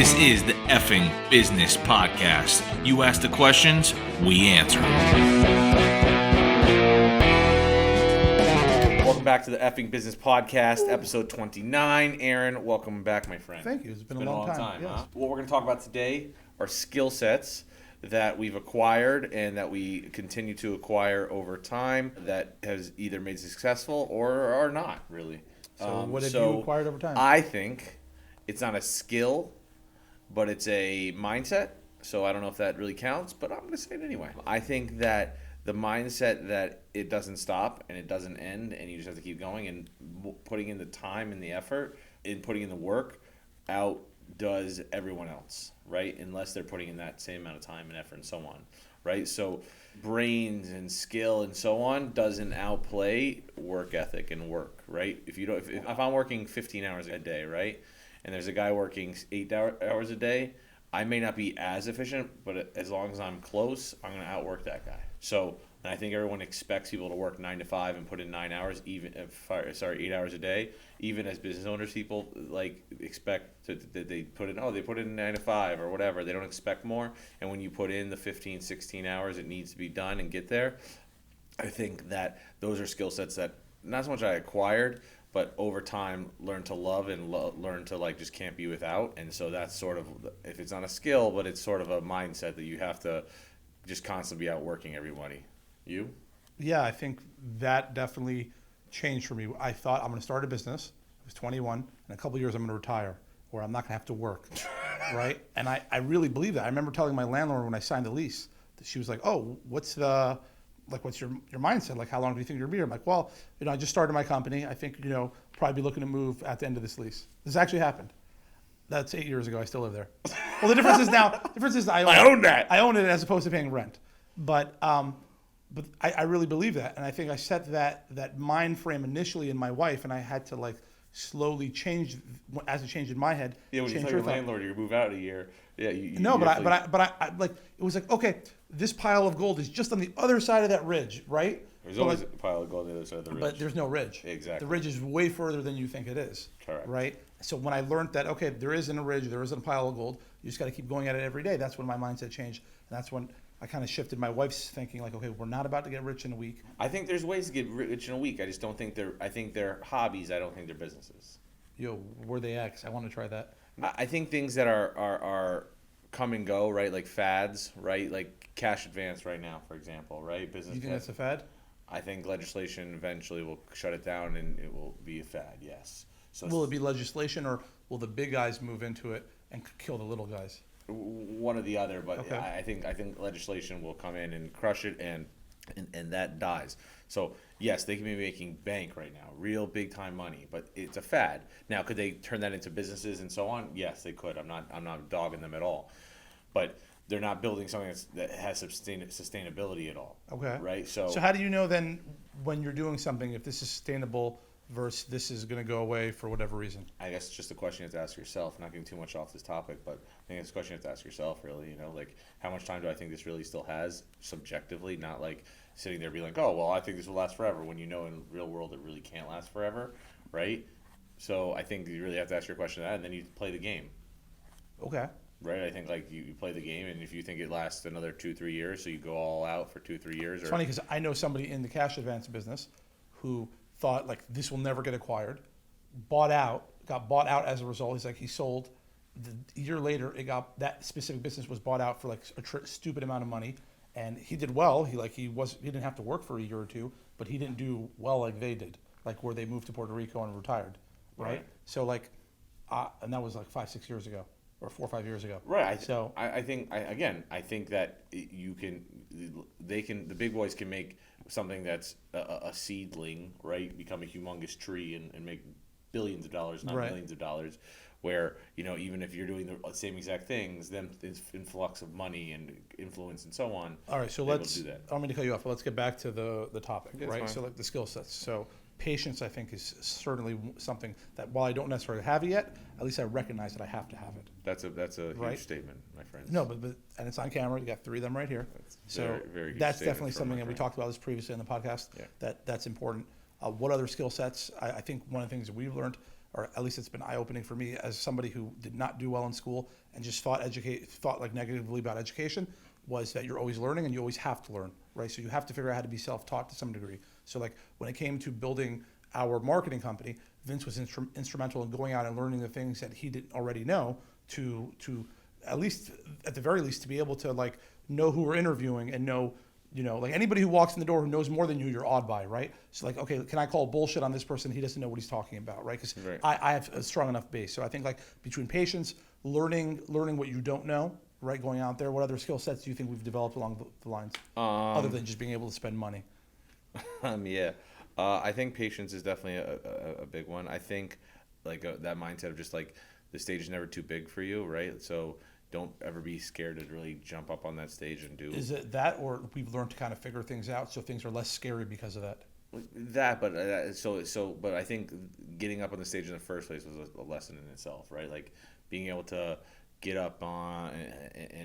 This is the Effing Business Podcast. You ask the questions, we answer. Welcome back to the Effing Business Podcast, episode 29. Aaron, welcome back, my friend. Thank you. It's been a long time. Yes. Huh? What we're going to talk about today are skill sets that we've acquired and that we continue to acquire over time that has either made successful or are not, really. So what have you acquired over time? I think it's not a skill, but it's a mindset. So I don't know if that really counts, but I'm going to say it anyway. I think that the mindset that it doesn't stop and it doesn't end and you just have to keep going and putting in the time and the effort and putting in the work outdoes everyone else, right? Unless they're putting in that same amount of time and effort and so on, right? So brains and skill and so on doesn't outplay work ethic and work, right? If I'm working 15 hours a day, right? And there's a guy working 8 hours a day, I may not be as efficient, but as long as I'm close, I'm going to outwork that guy. So, and I think everyone expects people to work 9 to 5 and put in 9 hours, 8 hours a day. Even as business owners, people expect that they put in 9 to 5 or whatever. They don't expect more. And when you put in the 15, 16 hours it needs to be done and get there, I think that those are skill sets that not so much I acquired, but over time learn to love and learn to just can't be without. And so that's sort of, if it's not a skill, but it's sort of a mindset that you have to just constantly be outworking everybody. You? Yeah, I think that definitely changed for me. I thought I'm going to start a business. I was 21. In a couple of years, I'm going to retire, where I'm not going to have to work, right? And I really believe that. I remember telling my landlord when I signed the lease, that she was like, "Oh, what's your mindset? Like, how long do you think you'll be here?" I'm like, "Well, I just started my company. I think, probably be looking to move at the end of this lease." This actually happened. That's 8 years ago. I still live there. Well, the difference is I own that. I own it as opposed to paying rent. But I really believe that, and I think I set that mind frame initially in my wife, and I had to slowly change as it changed in my head. Yeah, when you tell your landlord you move out a year. Yeah, it was like, okay, this pile of gold is just on the other side of that ridge, right? There's always a pile of gold on the other side of the ridge. But there's no ridge. Exactly. The ridge is way further than you think it is. Correct. Right? So when I learned that, okay, there isn't a ridge, there isn't a pile of gold, you just got to keep going at it every day. That's when my mindset changed, and that's when I kind of shifted my wife's thinking, okay, we're not about to get rich in a week. I think there's ways to get rich in a week. I just don't think I think they're hobbies. I don't think they're businesses. Were they X? I want to try that. I think things that are come and go, right? Like fads, right? Like cash advance right now, for example, right? Business. You think that's a fad? I think legislation eventually will shut it down and it will be a fad, yes. So will it be legislation, or will the big guys move into it and kill the little guys? One or the other, but okay. I think legislation will come in and crush it, and that dies. So yes, they can be making bank right now, real big time money, but it's a fad. Now, could they turn that into businesses and so on? Yes, they could. I'm not dogging them at all, but they're not building something that has sustainability at all. Okay. Right. So how do you know then when you're doing something if this is sustainable versus this is going to go away for whatever reason? I guess it's just a question you have to ask yourself. Not getting too much off this topic, but I think it's a question you have to ask yourself, really. How much time do I think this really still has subjectively, not sitting there being like, oh, well, I think this will last forever, when in the real world it really can't last forever, right? So I think you really have to ask your question that, and then you play the game. Okay. Right? I think you play the game, and if you think it lasts another 2-3 years, so you go all out for 2-3 years. It's funny because I know somebody in the cash advance business who thought this will never get acquired, got bought out as a result. He's he sold. A year later, that specific business was bought out for a stupid amount of money, and he did well. He didn't have to work for a year or two, but he didn't do well like they did, where they moved to Puerto Rico and retired, right? So and that was 5-6 years ago, or 4 or 5 years ago. Right. I think that the big boys can make something that's a seedling, right, become a humongous tree and make billions of dollars, not millions of dollars, where, even if you're doing the same exact things, then this influx of money and influence and so on. All right, so I don't mean to cut you off, but let's get back to the topic, yeah, right? Fine. So the skill sets. So patience, I think, is certainly something that while I don't necessarily have it yet, at least I recognize that I have to have it. That's a huge statement, my friend. No, but and it's on camera. You got 3 of them right here. That's very, very huge that's statement definitely something that we talked about this previously in the podcast. Yeah. That's important. What other skill sets? I think one of the things that we've learned or at least it's been eye-opening for me as somebody who did not do well in school and just thought like negatively about education, was that you're always learning and you always have to learn, right? So you have to figure out how to be self-taught to some degree. So like when it came to building our marketing company, Vince was instrumental in going out and learning the things that he didn't already know to at the very least to be able to like know who we're interviewing and know, like anybody who walks in the door who knows more than you, you're awed by, right? So like, okay, can I call bullshit on this person? He doesn't know what he's talking about, right? Because Right. I have a strong enough base. So I think like between patience, learning what you don't know, right, going out there, what other skill sets do you think we've developed along the lines, other than just being able to spend money? Yeah. I think patience is definitely a big one. I think like that mindset of just like the stage is never too big for you, right? So don't ever be scared to really jump up on that stage and do Is it that, or we've learned to kind of figure things out so things are less scary because of that? that. But but I think getting up on the stage in the first place was a lesson in itself, right? Like being able to get up on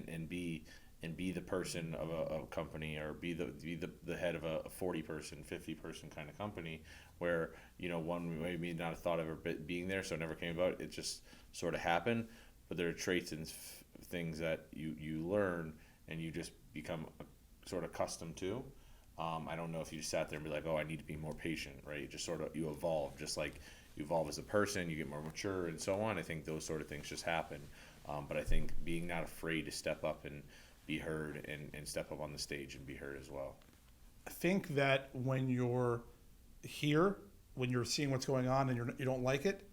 and be the person of a company, or be the head of a 40-person, 50-person kind of company, where one maybe not have thought of it being there, so it never came about. It just sort of happened. But there are traits and things that you learn and you just become sort of accustomed to. I don't know if you sat there and be like, oh, I need to be more patient, right? You just sort of you evolve, just like you evolve as a person, you get more mature and so on. I think those sort of things just happen. But I think being not afraid to step up and be heard, and step up on the stage and be heard as well. I think that when you're here, when you're seeing what's going on and you don't like it,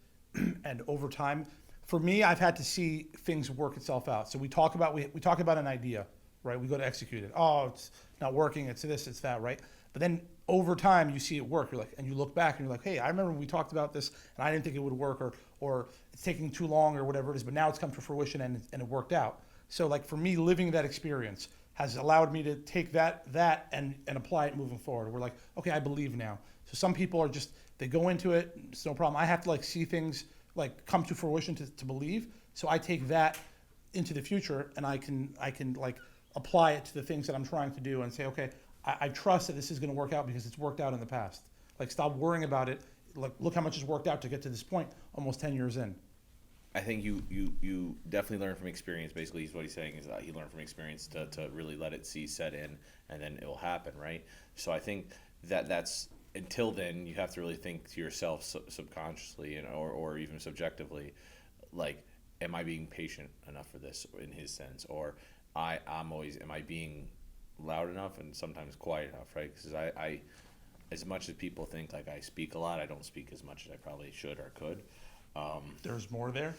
and over time, for me, I've had to see things work itself out. So we talk about an idea, right? We go to execute it. Oh, it's not working. It's this, it's that, right? But then over time, you see it work. You're like, and you look back and you're like, hey, I remember when we talked about this, and I didn't think it would work, or it's taking too long, or whatever it is. But now it's come to fruition, and it worked out. So like for me, living that experience has allowed me to take that and apply it moving forward. We're like, okay, I believe now. So some people are just, they go into it, it's no problem. I have to like see things like come to fruition to believe. So I take that into the future, and I can like apply it to the things that I'm trying to do and say, okay, I trust that this is going to work out because it's worked out in the past. Like stop worrying about it. Like look how much has worked out to get to this point almost 10 years in. I think you definitely learn from experience. Basically, what he's saying is that you learn from experience to really let it set in, and then it will happen, right? So I think that's, until then, you have to really think to yourself subconsciously or even subjectively, like, am I being patient enough for this in his sense? Or am I being loud enough and sometimes quiet enough, right? Because I as much as people think like I speak a lot, I don't speak as much as I probably should or could. There's more there.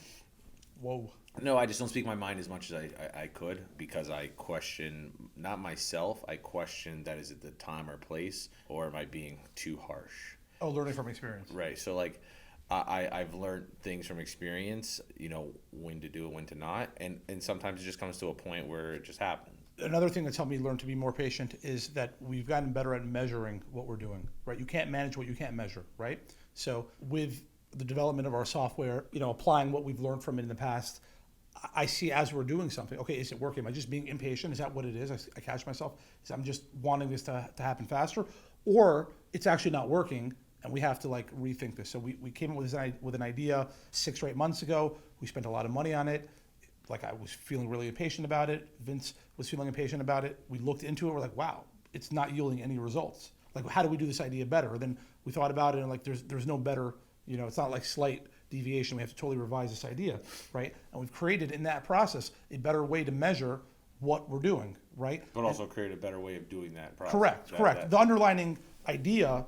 Whoa. No, I just don't speak my mind as much as I could, because I question, not myself, I question that is it the time or place, or am I being too harsh? Oh, learning from experience. Right. So like I've learned things from experience, when to do it, when to not. And sometimes it just comes to a point where it just happens. Another thing that's helped me learn to be more patient is that we've gotten better at measuring what we're doing, right? You can't manage what you can't measure, right? So with the development of our software, applying what we've learned from it in the past, I see as we're doing something, okay, is it working? Am I just being impatient? Is that what it is? I catch myself. I'm just wanting this to happen faster, or it's actually not working and we have to like rethink this. So we came up with an idea 6 or 8 months ago. We spent a lot of money on it. Like I was feeling really impatient about it. Vince was feeling impatient about it. We looked into it. We're like, wow, it's not yielding any results. Like, how do we do this idea better? Then we thought about it, and like, there's no better. It's not like slight deviation. We have to totally revise this idea, right? And we've created in that process a better way to measure what we're doing, right? But also create a better way of doing that process. Correct. The underlying idea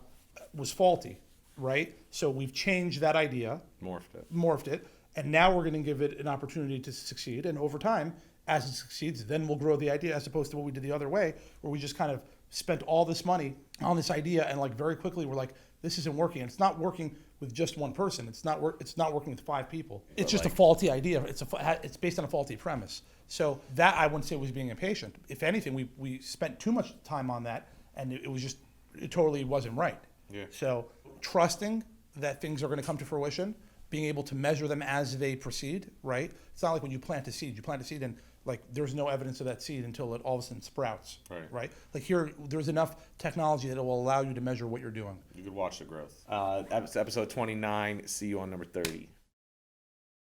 was faulty, right? So we've changed that idea, morphed it, and now we're going to give it an opportunity to succeed. And over time, as it succeeds, then we'll grow the idea, as opposed to what we did the other way, where we just kind of spent all this money on this idea, and like very quickly we're like, this isn't working. And it's not working with just one person. It's not working with 5 people. It's just a faulty idea. It's based on a faulty premise. So that I wouldn't say was being impatient. If anything, we spent too much time on that, and it totally wasn't right. Yeah. So trusting that things are going to come to fruition, being able to measure them as they proceed, right? It's not like when you plant a seed. You plant a seed and like there's no evidence of that seed until it all of a sudden sprouts, Right. Like here, there's enough technology that it will allow you to measure what you're doing. You could watch the growth. Episode 29. See you on number 30.